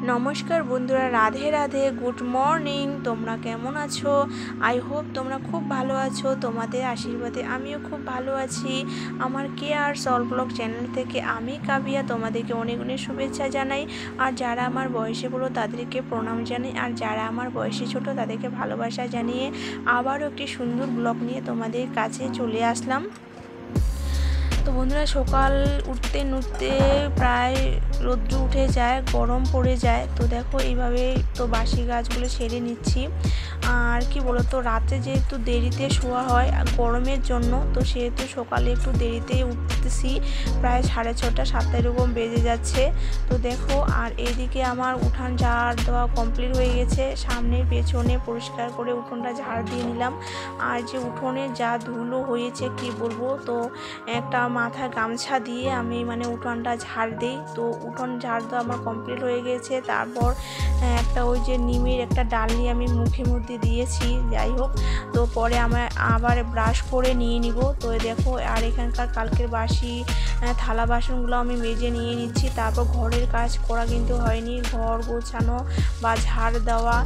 নমস্কার বন্ধুরা, Radhe Radhe, good morning. তোমরা কেমন আছো? আই হোপ তোমরা খুব ভালো আছো। তোমাদের আশীর্বাদে আমিও খুব ভালো আছি। আমার কেয়ার সল ব্লগ চ্যানেল থেকে আমি কাবিয়া তোমাদেরকে অনেক অনেক শুভেচ্ছা জানাই। আর যারা আমার বয়সে বড়ো তাদেরকে প্রণাম জানাই, আর যারা আমার বয়সে ছোট তাদেরকে ভালোবাসা জানিয়ে আবারও একটি সুন্দর ব্লগ নিয়ে তোমাদের কাছে চলে আসলাম। তো বন্ধুরা, সকাল উঠতে প্রায় রোদ্র উঠে যায়, গরম পড়ে যায়। তো দেখো এইভাবে তো বাসি গাছগুলো সেরে নিচ্ছি। আর কি বলতো, রাতে যেহেতু দেরিতে শোয়া হয় গরমের জন্য, তো সেহেতু সকালে একটু দেরিতেই উঠতেছি, প্রায় 6:30 7 এরকম বেজে যাচ্ছে। তো দেখো, আর এইদিকে আমার উঠান ঝাড় দেওয়া কমপ্লিট হয়ে গেছে। সামনে পেছনে পরিষ্কার করে উঠোনটা ঝাড় দিয়ে নিলাম। আর যে উঠোনে যা ধুলো হয়েছে কি বলবো, তো একটা মাথায় গামছা দিয়ে আমি উঠোনটা ঝাড় দিই। তো উঠোন ঝাড় দেওয়া আমার কমপ্লিট হয়ে গেছে। তারপর একটা ওই যে নিমের একটা ডাল নিয়ে আমি মুখের মধ্যে দিয়েছি। যাই হোক, তো পরে আমার আবার ব্রাশ করে নিয়ে নিব। তো দেখো, আর এখানকার কালকের বাসি থালা বাসনগুলো আমি মেজে নিয়ে নিচ্ছি। তারপর ঘরের কাজ করা কিন্তু হয়নি, ঘর গোছানো বা ঝাড় দেওয়া,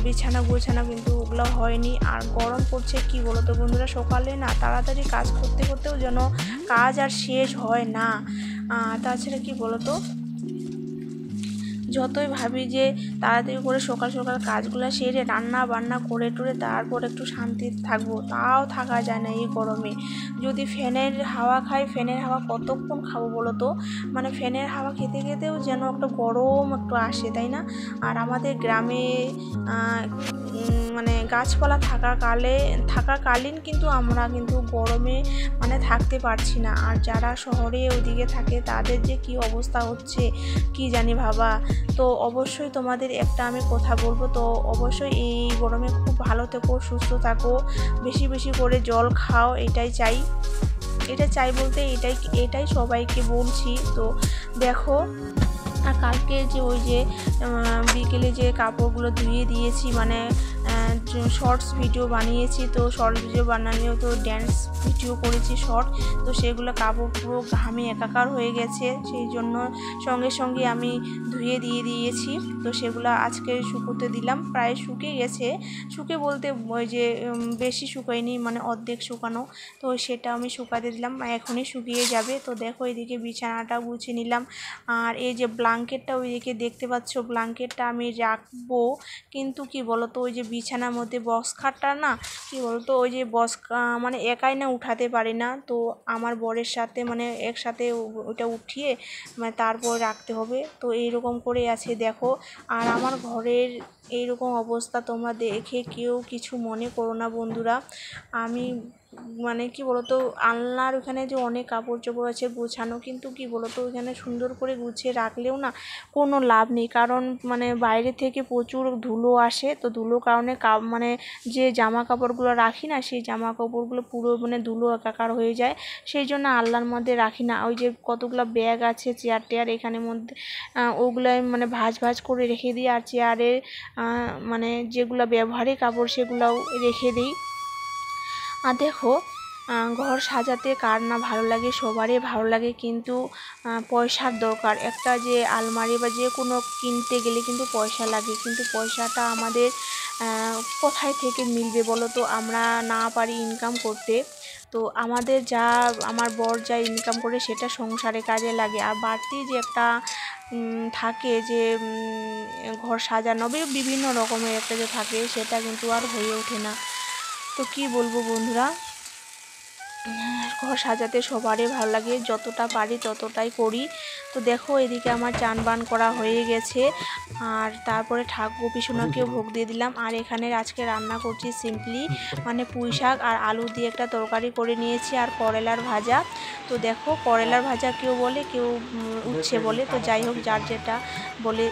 বিছানা গোছানো কিন্তু ওগুলো হয়নি। আর গরম পড়ছে কি বলতো বন্ধুরা, সকালে না তাড়াতাড়ি কাজ করতে করতেও যেন কাজ আর শেষ হয় না। তাছাড়া কি বলতো, যতই ভাবি যে তাড়াতাড়ি করে সকাল সকাল কাজগুলো সেরে রান্না বান্না করে টরে তারপর একটু শান্তিতে থাকবো, তাও থাকা যায় না এই গরমে। যদি ফ্যানের হাওয়া খাই, ফ্যানের হাওয়া কতক্ষণ খাবো বলো তো, ফ্যানের হাওয়া খেতে খেতেও যেন একটা গরম একটু আসে, তাই না? আর আমাদের গ্রামে গাছপালা থাকাকালীন কিন্তু আমরা কিন্তু গরমে থাকতে পারছি না। আর যারা শহরে ওদিকে থাকে তাদের যে কি অবস্থা হচ্ছে কি জানি ভাবা। তো অবশ্যই তোমাদের একটা আমি কথা বলবো, তো অবশ্যই এই গরমে খুব ভালো থেকো, সুস্থ থাকো, বেশি বেশি করে জল খাও, এটাই চাই বলতে এটাই সবাইকে বলছি। তো দেখো, আর কালকে যে ওই যে বিকেলে যে কাপড়গুলো ধুয়ে দিয়েছি, শর্টস ভিডিও বানিয়েছি। তো শর্ট ভিডিও বানালেও তো ড্যান্স ভিডিও করেছি শর্ট, তো সেগুলো কাপড় পুরো ঘামে একাকার হয়ে গেছে, সেই জন্য সঙ্গে সঙ্গে আমি ধুয়ে দিয়ে দিয়েছি। তো সেগুলো আজকে শুকোতে দিলাম, প্রায় শুকিয়ে গেছে। শুকে বলতে ওই যে বেশি শুকায়নি, অর্ধেক শুকানো। তো সেটা আমি শুকাতে দিলাম, এখনই শুকিয়ে যাবে। তো দেখো, এদিকে বিছানাটা গুছিয়ে নিলাম। আর এই যে ব্ল্যাঙ্কেটটা ওইদিকে দেখতে পাচ্ছ, ব্ল্যাঙ্কেটটা আমি রাখবো, কিন্তু কি বলতো, ওই যে বিছানার মধ্যে বক্স খাটটা না, কি বলতো, ওই যে বক্স একাই না উঠাতে পারি না। তো আমার বরের সাথে একসাথে ওইটা উঠিয়ে তারপর রাখতে হবে। তো এইরকম করে আছে দেখো। আর আমার ঘরের এইরকম অবস্থা, তোমরা দেখে কেউ কিছু মনে করো না বন্ধুরা। আমি কি বলতো, আলনার ওখানে যে অনেক কাপড় চোপড় আছে গোছানো, কিন্তু কি বলতো, ওইখানে সুন্দর করে গুছিয়ে রাখলেও না কোনো লাভ নেই। কারণ বাইরে থেকে প্রচুর ধুলো আসে। তো ধুলোর কারণে যে জামা কাপড়গুলো রাখি না, সেই জামা কাপড়গুলো পুরো ধুলো একাকার হয়ে যায়। সেই জন্য আলনার মধ্যে রাখি না। ওই যে কতগুলো ব্যাগ আছে, চেয়ার টেয়ার এখানের মধ্যে, ওগুলো আমি ভাঁজ করে রেখে দিই। আর চেয়ারে যেগুলো ব্যবহারিক কাপড় সেগুলোও রেখে দিই। আর দেখো, ঘর সাজাতে কার না ভালো লাগে, সবারই ভালো লাগে, কিন্তু পয়সার দরকার। একটা যে আলমারি বা যে কোনো কিনতে গেলে কিন্তু পয়সা লাগে, কিন্তু পয়সাটা আমাদের কোথায় থেকে মিলবে বলো তো, আমরা না পারি ইনকাম করতে। তো আমার বর যা ইনকাম করে সেটা সংসারে কাজে লাগে। আর বাড়তি যে একটা থাকে যে ঘর সাজানো বিভিন্ন রকমের একটা যে থাকে, সেটা কিন্তু আর হয়ে ওঠে না। তো কি বলবো বন্ধুরা, ঘর সাজাতে সবারই ভালো লাগে, যতটা পারি ততটাই করি। তো দেখো, এদিকে আমার চান বান করা হয়ে গেছে। আর তারপরে ঠাকুর পিছনাকেও ভোগ দিয়ে দিলাম। আর এখানে আজকে রান্না করছি সিম্পলি, পুঁই শাক আর আলু দিয়ে একটা তরকারি করে নিয়েছি, আর করলার ভাজা। তো দেখো, করলার ভাজা কেউ বলে, কেউ উচ্ছে বলে, তো যাই হোক, যার যেটা বলে।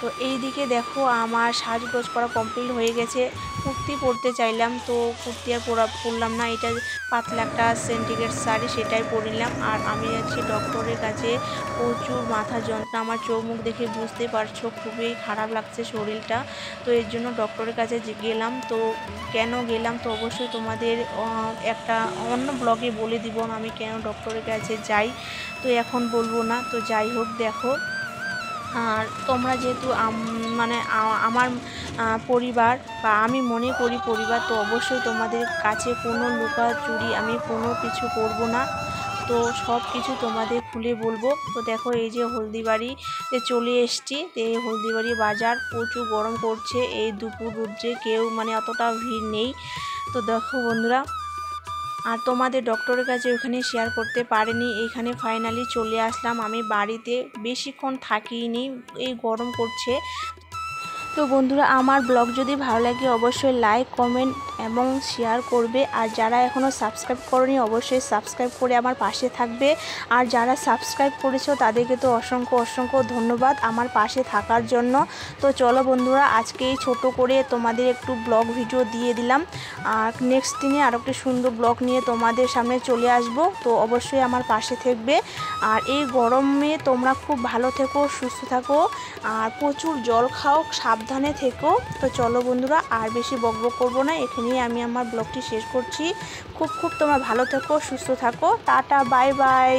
তো এই দিকে দেখো, আমার সাজগোজ করা কমপ্লিট হয়ে গেছে। কুর্তি পরতে চাইলাম, তো কুর্তি আর পরলাম না। এটা পাতলা একটা সিন্ডিকেট শাড়ি, সেটাই পরে নিলাম। আর আমি যাচ্ছি ডক্টরের কাছে, প্রচুর মাথা যন্ত্রণা, আমার চোখ মুখ দেখে বুঝতে পারছো, খুবই খারাপ লাগছে শরীরটা। তো এর জন্য ডক্টরের কাছে গেলাম। তো কেন গেলাম তো অবশ্যই তোমাদের একটা অন্য ব্লগে বলে দিব আমি কেন ডক্টরের কাছে যাই, তো এখন বলবো না। তো যাই হোক, দেখো, আর তোমরা যেহেতু মানে আমার পরিবার বা আমি মনে করি পরিবার, তো অবশ্যই তোমাদের কাছে কোনো লুকাচুরি আমি কোনো কিছু করব না, তো সব কিছু তোমাদের খুলে বলবো। তো দেখো এই যে হলদিবাড়িতে চলে এসছি, তো এই হলদিবাড়ি বাজার প্রচুর গরম করছে, এই দুপুর রোদ্রে কেউ মানে অতটা ভিড় নেই। তো দেখো বন্ধুরা, আর তোমাদের ডক্টরের কাছে ওখানে শেয়ার করতে পারিনি, এইখানে ফাইনালি চলে আসলাম। আমি বাড়িতে বেশিক্ষণ থাকিনি, এই গরম করছে। তো বন্ধুরা, আমার ব্লগ যদি ভালো লাগে অবশ্যই লাইক কমেন্ট এবং শেয়ার করবে, আর যারা এখনও সাবস্ক্রাইব করনি অবশ্যই সাবস্ক্রাইব করে আমার পাশে থাকবে, আর যারা সাবস্ক্রাইব করেছো তাদেরকে তো অসংখ্য অসংখ্য ধন্যবাদ আমার পাশে থাকার জন্য। তো চলো বন্ধুরা, আজকে এই ছোটো করে তোমাদের একটু ব্লগ ভিডিও দিয়ে দিলাম, আর নেক্সট দিনে আরও একটি সুন্দর ব্লগ নিয়ে তোমাদের সামনে চলে আসব। তো অবশ্যই আমার পাশে থাকবে, আর এই গরমে তোমরা খুব ভালো থেকো, সুস্থ থাকো, আর প্রচুর জল খাও, সাবধানে থেকো। তো চলো বন্ধুরা, আর বেশি বকবক করবো না, এখানেই আমি আমার ব্লগটি শেষ করছি। খুব তোমরা ভালো থেকো, সুস্থ থাকো, টাটা, বাই বাই।